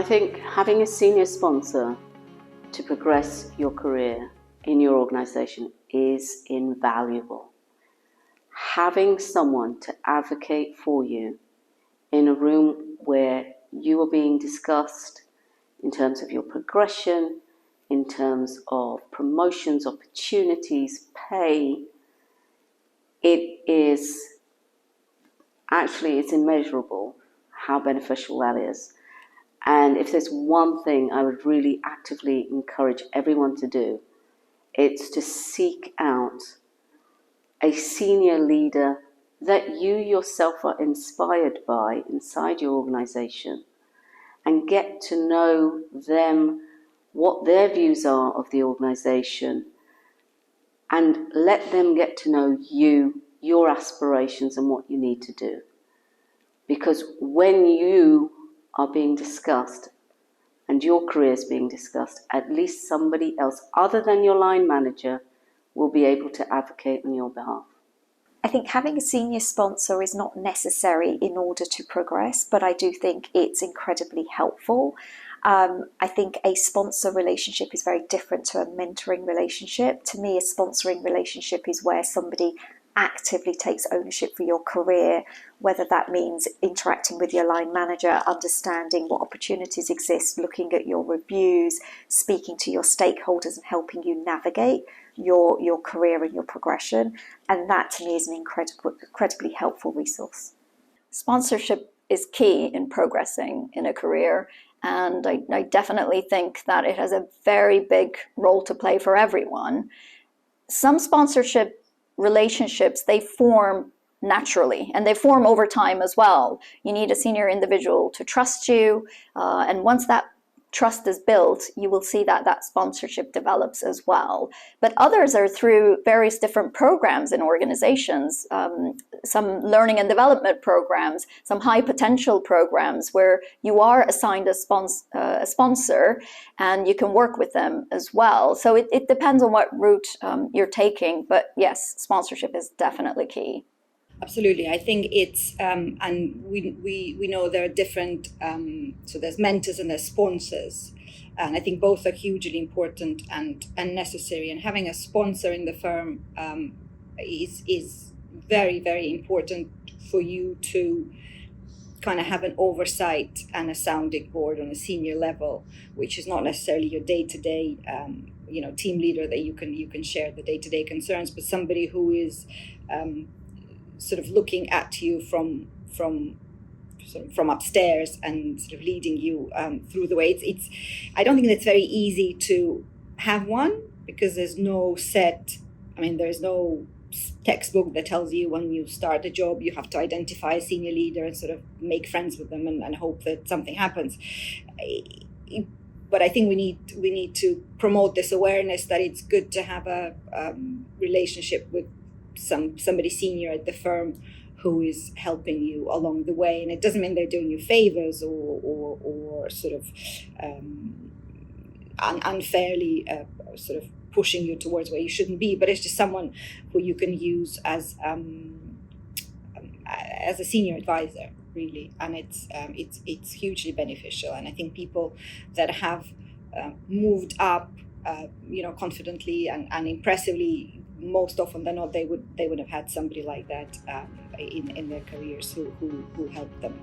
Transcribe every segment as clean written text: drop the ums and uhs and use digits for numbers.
think having a senior sponsor to progress your career in your organisation is invaluable. Having someone to advocate for you in a room where you are being discussed in terms of your progression, in terms of promotions, opportunities, pay, it's immeasurable how beneficial that is. And if there's one thing I would really actively encourage everyone to do, it's to seek out a senior leader that you yourself are inspired by inside your organization, and get to know them, what their views are of the organization, and let them get to know you, your aspirations, and what you need to do. Because when you are being discussed and your career is being discussed, at least somebody else other than your line manager will be able to advocate on your behalf. I think having a senior sponsor is not necessary in order to progress, but I do think it's incredibly helpful. I think a sponsor relationship is very different to a mentoring relationship. To me, a sponsoring relationship is where somebody actively takes ownership for your career, whether that means interacting with your line manager, understanding what opportunities exist, looking at your reviews, speaking to your stakeholders and helping you navigate your career and your progression. And that to me is an incredibly helpful resource. Sponsorship is key in progressing in a career. And I definitely think that it has a very big role to play for everyone. Some sponsorship relationships, they form naturally and they form over time as well. You need a senior individual to trust you, and once that trust is built, you will see that that sponsorship develops as well. But others are through various different programs in organizations, some learning and development programs, some high potential programs where you are assigned a sponsor and you can work with them as well. So it depends on what route you're taking, but yes, sponsorship is definitely key. Absolutely. I think it's, and we know there are different, so there's mentors and there's sponsors. And I think both are hugely important and necessary. And having a sponsor in the firm is very, very important for you to kind of have an oversight and a sounding board on a senior level, which is not necessarily your day-to-day team leader that you can share the day-to-day concerns, but somebody who is sort of looking at you from upstairs and sort of leading you through the way. It's I don't think it's very easy to have one, because there's no textbook that tells you when you start a job you have to identify a senior leader and sort of make friends with them and hope that something happens. But I think we need to promote this awareness that it's good to have a relationship with somebody senior at the firm who is helping you along the way. And it doesn't mean they're doing you favors or sort of unfairly sort of pushing you towards where you shouldn't be, but it's just someone who you can use as a senior advisor, really. And it's hugely beneficial. And I think people that have moved up confidently and impressively, most often than not, they would have had somebody like that in their careers who helped them.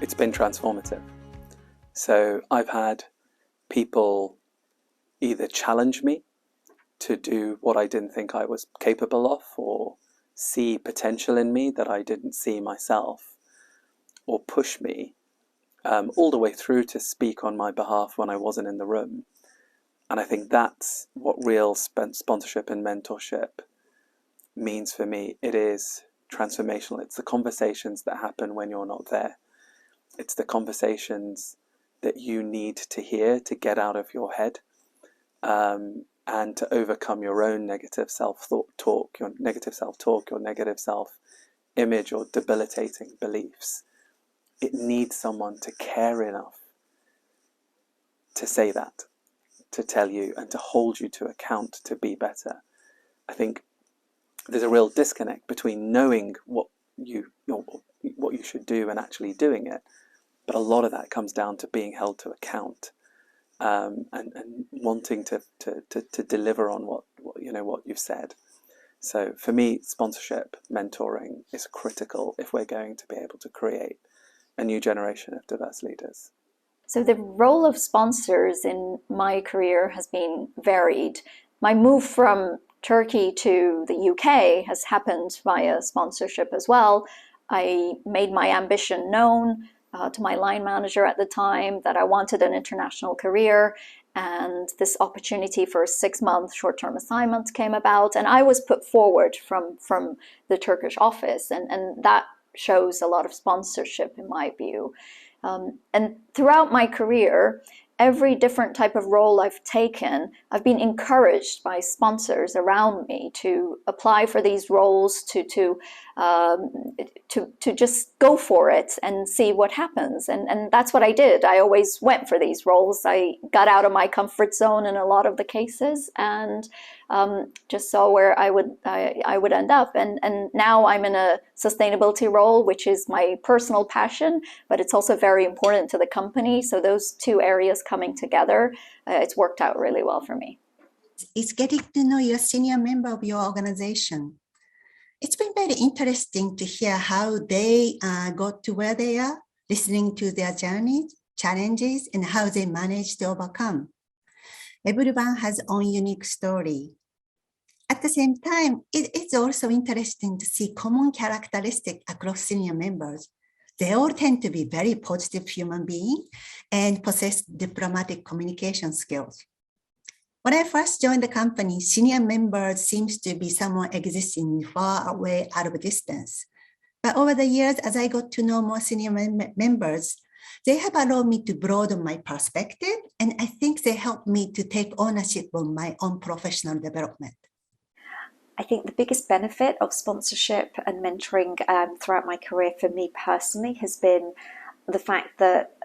It's been transformative. So I've had people either challenge me to do what I didn't think I was capable of, or see potential in me that I didn't see myself, or push me all the way through to speak on my behalf when I wasn't in the room. And I think that's what real sponsorship and mentorship means for me. It is transformational. It's the conversations that happen when you're not there. It's the conversations that you need to hear to get out of your head, and to overcome your own negative self-talk, your negative self-image, or debilitating beliefs. It needs someone to care enough to say that, to tell you and to hold you to account to be better. I think there's a real disconnect between knowing what you should do and actually doing it. But a lot of that comes down to being held to account, and wanting to deliver on what you've said. So for me, sponsorship, mentoring is critical if we're going to be able to create a new generation of diverse leaders. So the role of sponsors in my career has been varied. My move from Turkey to the UK has happened via sponsorship as well. I made my ambition known to my line manager at the time that I wanted an international career, and this opportunity for a 6-month short-term assignment came about, and I was put forward from the Turkish office, and that shows a lot of sponsorship in my view. And throughout my career, every different type of role I've taken, I've been encouraged by sponsors around me to apply for these roles, to just go for it and see what happens. And that's what I did. I always went for these roles. I got out of my comfort zone in a lot of the cases, and just saw where I would end up. And now I'm in a sustainability role, which is my personal passion, but it's also very important to the company. So those two areas coming together, it's worked out really well for me. It's getting to know your senior member of your organization. It's been very interesting to hear how they got to where they are, listening to their journeys, challenges, and how they managed to overcome. Everyone has own unique story. At the same time, it's also interesting to see common characteristics across senior members. They all tend to be very positive human beings and possess diplomatic communication skills. When I first joined the company, senior members seems to be someone existing far away out of distance. But over the years, as I got to know more senior members, they have allowed me to broaden my perspective, and I think they helped me to take ownership of my own professional development. I think the biggest benefit of sponsorship and mentoring throughout my career for me personally has been the fact that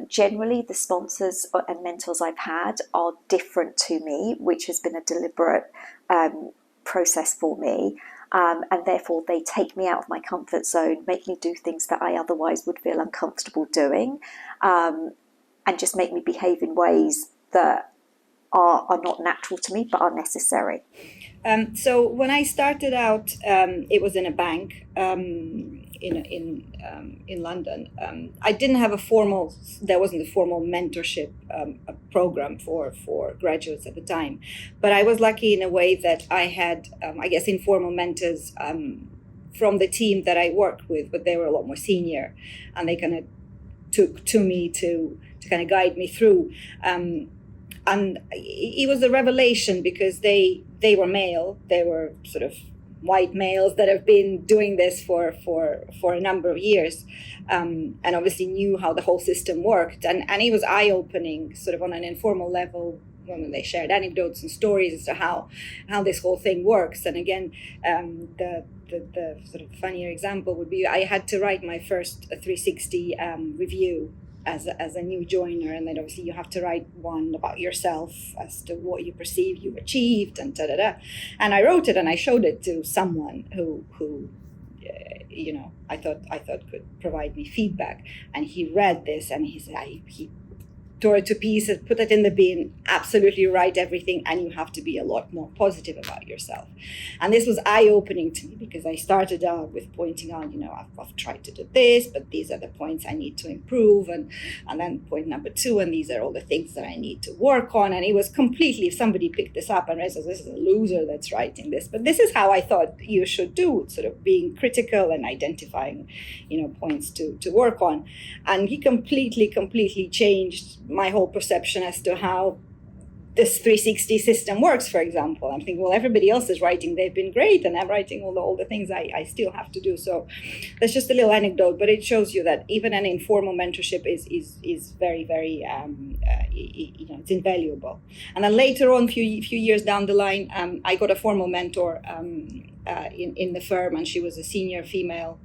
generally the sponsors and mentors I've had are different to me, which has been a deliberate process for me. And therefore they take me out of my comfort zone, make me do things that I otherwise would feel uncomfortable doing, and just make me behave in ways that are not natural to me but are necessary. So when I started out, it was in a bank in London. I didn't have there wasn't a formal mentorship program for graduates at the time, but I was lucky in a way that I had, I guess, informal mentors from the team that I worked with, but they were a lot more senior, and they kind of took to me to kind of guide me through. And it was a revelation because they were male. They were sort of white males that have been doing this for a number of years, and obviously knew how the whole system worked. And it was eye-opening, sort of on an informal level, when they shared anecdotes and stories as to how this whole thing works. And again, the sort of funnier example would be I had to write my first 360 review as a new joiner, and then obviously you have to write one about yourself as to what you perceive you've achieved and and I wrote it and I showed it to someone who I thought could provide me feedback, and he read this and he said he tore it to pieces, put it in the bin, absolutely write everything, and you have to be a lot more positive about yourself. And this was eye-opening to me because I started out with pointing out, I've tried to do this, but these are the points I need to improve, and then point number 2, and these are all the things that I need to work on. And it was completely, if somebody picked this up and says, this is a loser that's writing this, but this is how I thought you should do it, sort of being critical and identifying, points to work on. And he completely changed my whole perception as to how this 360 system works, for example. I'm thinking, well, everybody else is writing, they've been great, and I'm writing all the things I still have to do. So that's just a little anecdote, but it shows you that even an informal mentorship is very, very, it's invaluable. And then later on, few years down the line, I got a formal mentor in the firm, and she was a senior female.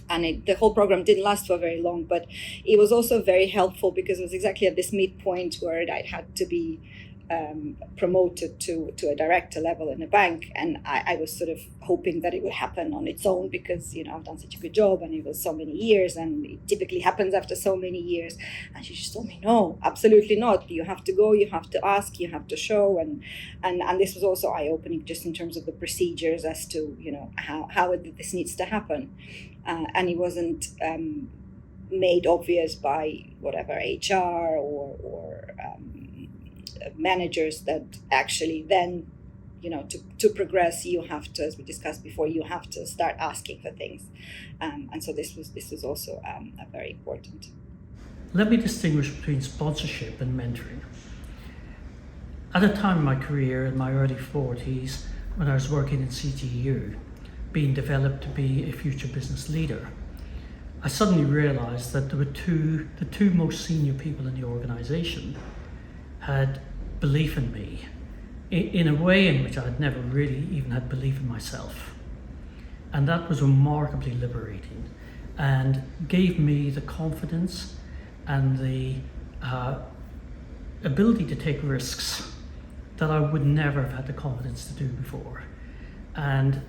And the whole program didn't last for very long, but it was also very helpful because it was exactly at this midpoint where I had to be promoted to a director level in a bank, and I was sort of hoping that it would happen on its own because I've done such a good job and it was so many years, and it typically happens after so many years. And she just told me, no, absolutely not. You have to go, you have to ask, you have to show, and this was also eye-opening just in terms of the procedures as to how this needs to happen, and it wasn't made obvious by whatever HR or managers that actually then to progress you have to, as we discussed before, you have to start asking for things, and so this was also a very important. Let me distinguish between sponsorship and mentoring. At a time in my career in my early 40s, when I was working in CTU, being developed to be a future business leader, I suddenly realized that there were the two most senior people in the organization had belief in me in a way in which I'd never really even had belief in myself. And that was remarkably liberating and gave me the confidence and the ability to take risks that I would never have had the confidence to do before. And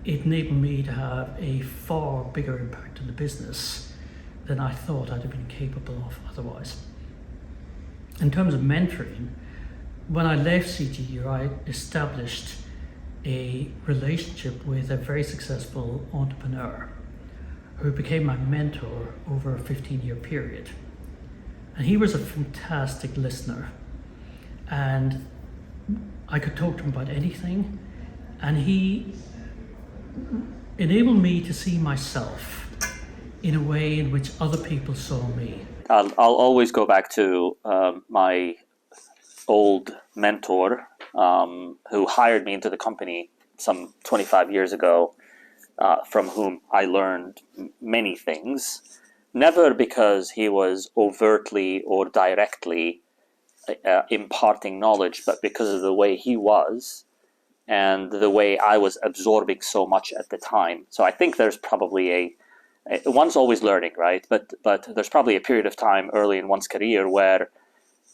it enabled me to have a far bigger impact on the business than I thought I'd have been capable of otherwise. In terms of mentoring, when I left CTU, I established a relationship with a very successful entrepreneur who became my mentor over a 15-year period. And he was a fantastic listener, and I could talk to him about anything, and he enabled me to see myself in a way in which other people saw me. I'll always go back to my old mentor who hired me into the company some 25 years ago, from whom I learned many things, never because he was overtly or directly imparting knowledge, but because of the way he was and the way I was absorbing so much at the time. So I think there's probably one's always learning, right? But there's probably a period of time early in one's career where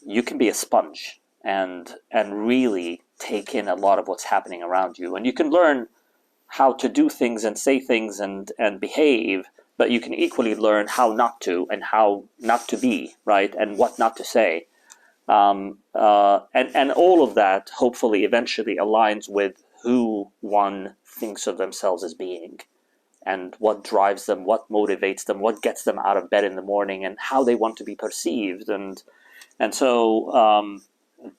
you can be a sponge and really take in a lot of what's happening around you. And you can learn how to do things and say things and behave, but you can equally learn how not to and how not to be, right? And what not to say. And all of that hopefully eventually aligns with who one thinks of themselves as being, and what drives them, what motivates them, what gets them out of bed in the morning, and how they want to be perceived. And so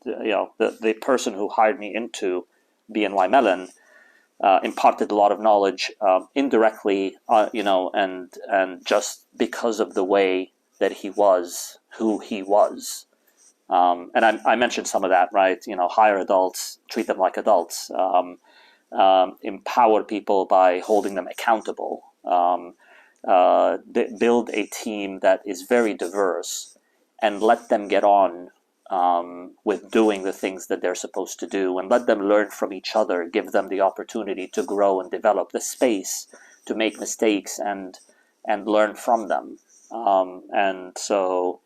the person who hired me into BNY Mellon imparted a lot of knowledge indirectly, and just because of the way that he was, who he was. And I mentioned some of that, right? Hire adults, treat them like adults, empower people by holding them accountable, build a team that is very diverse, and let them get on with doing the things that they're supposed to do, and let them learn from each other, give them the opportunity to grow and develop, the space to make mistakes and learn from them. And so,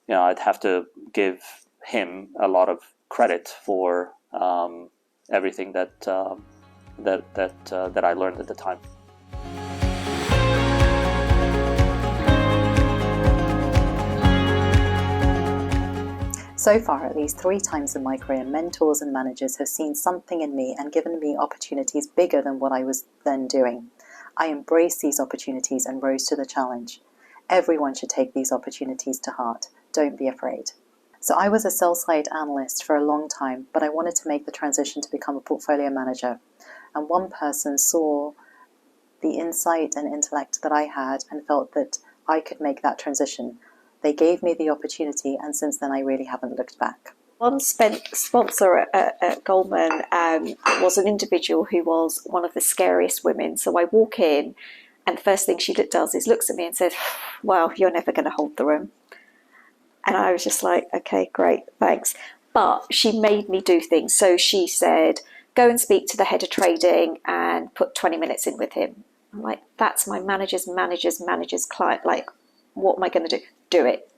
I'd have to give him a lot of credit for everything that I learned at the time. So far, at least 3 times in my career, mentors and managers have seen something in me and given me opportunities bigger than what I was then doing. I embraced these opportunities and rose to the challenge. Everyone should take these opportunities to heart. Don't be afraid. So I was a sell-side analyst for a long time, but I wanted to make the transition to become a portfolio manager. And one person saw the insight and intellect that I had and felt that I could make that transition. They gave me the opportunity, and since then I really haven't looked back. One sponsor at Goldman was an individual who was one of the scariest women. So I walk in, and the first thing she does is looks at me and says, "Well, you're never going to hold the room." And I was just like, okay, great, thanks. But she made me do things. So she said, go and speak to the head of trading and put 20 minutes in with him. I'm like, that's my manager's client. Like, what am I going to do? Do it.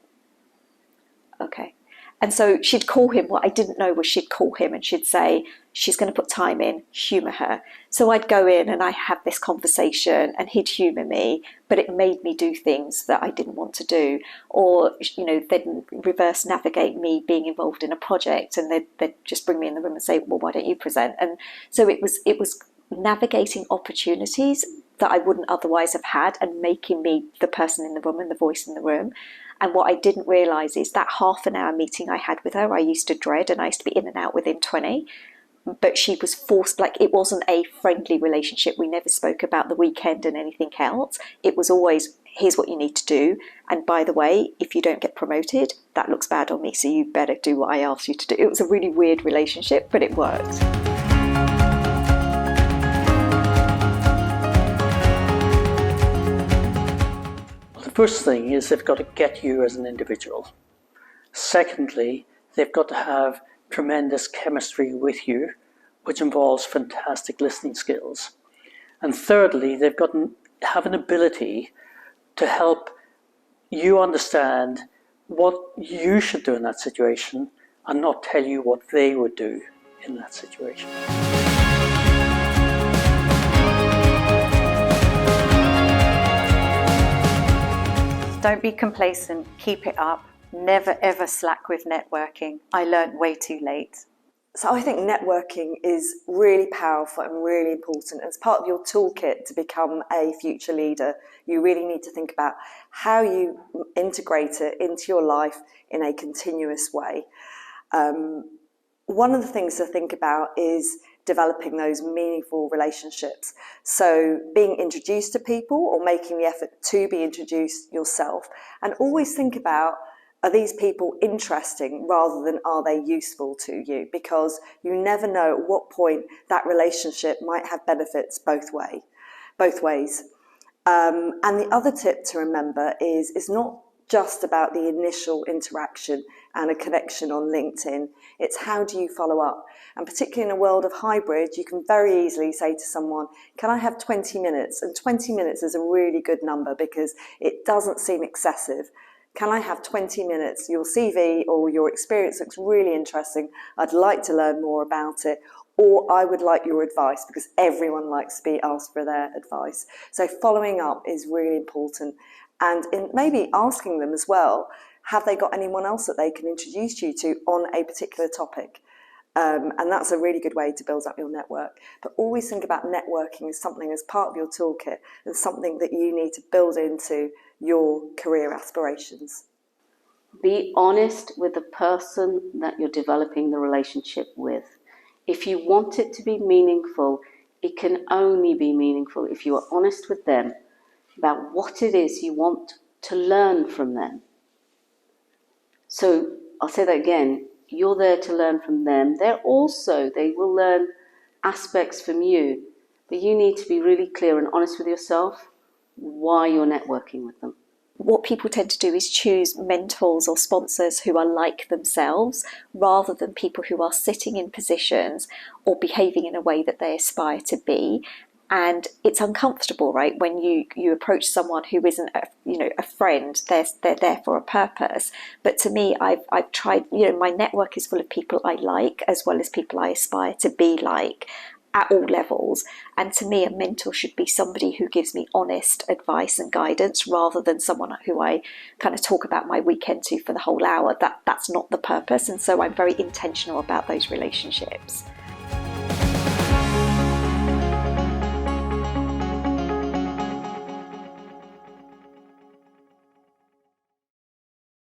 Okay. And so she'd call him. What I didn't know was she'd call him and she'd say, she's going to put time in, humour her. So I'd go in and I have this conversation and he'd humour me, but it made me do things that I didn't want to do. Or, you know, they'd reverse navigate me being involved in a project, and they'd just bring me in the room and say, well, why don't you present? And so it was navigating opportunities that I wouldn't otherwise have had and making me the person in the room and the voice in the room. And what I didn't realise is that half an hour meeting I had with her, I used to dread, and I used to be in and out within 20. But she was forced, like, it wasn't a friendly relationship. We never spoke about the weekend and anything else. It was always, here's what you need to do. And by the way, if you don't get promoted, that looks bad on me, so you better do what I asked you to do. It was a really weird relationship, but it worked. The first thing is they've got to get you as an individual. Secondly, they've got to have tremendous chemistry with you, which involves fantastic listening skills. And thirdly, they've got to have an ability to help you understand what you should do in that situation and not tell you what they would do in that situation. Don't be complacent, keep it up. Never ever slack with networking. I learned way too late. So I think networking is really powerful and really important. As part of your toolkit to become a future leader, you really need to think about how you integrate it into your life in a continuous way. One of the things to think about is developing those meaningful relationships. So being introduced to people or making the effort to be introduced yourself, and always think about, are these people interesting rather than are they useful to you? Because you never know at what point that relationship might have benefits both ways. And the other tip to remember is it's not just about the initial interaction and a connection on LinkedIn. It's how do you follow up? And particularly in a world of hybrid, you can very easily say to someone, can I have 20 minutes? And 20 minutes is a really good number because it doesn't seem excessive. Can I have 20 minutes? Your CV or your experience looks really interesting. I'd like to learn more about it. Or I would like your advice, because everyone likes to be asked for their advice. So following up is really important. And maybe asking them as well, have they got anyone else that they can introduce you to on a particular topic? And that's a really good way to build up your network. But always think about networking as something as part of your toolkit and something that you need to build into your career aspirations. Be honest with the person that you're developing the relationship with. If you want it to be meaningful, it can only be meaningful if you are honest with them about what it is you want to learn from them. So I'll say that again, you're there to learn from them. They will learn aspects from you, but you need to be really clear and honest with yourself why you're networking with them. What people tend to do is choose mentors or sponsors who are like themselves, rather than people who are sitting in positions or behaving in a way that they aspire to be. And it's uncomfortable, right? When you approach someone who isn't a friend, they're there for a purpose. But to me, I've tried, my network is full of people I like as well as people I aspire to be like, at all levels. And to me, a mentor should be somebody who gives me honest advice and guidance, rather than someone who I kind of talk about my weekend to for the whole hour. That's not the purpose. And so I'm very intentional about those relationships.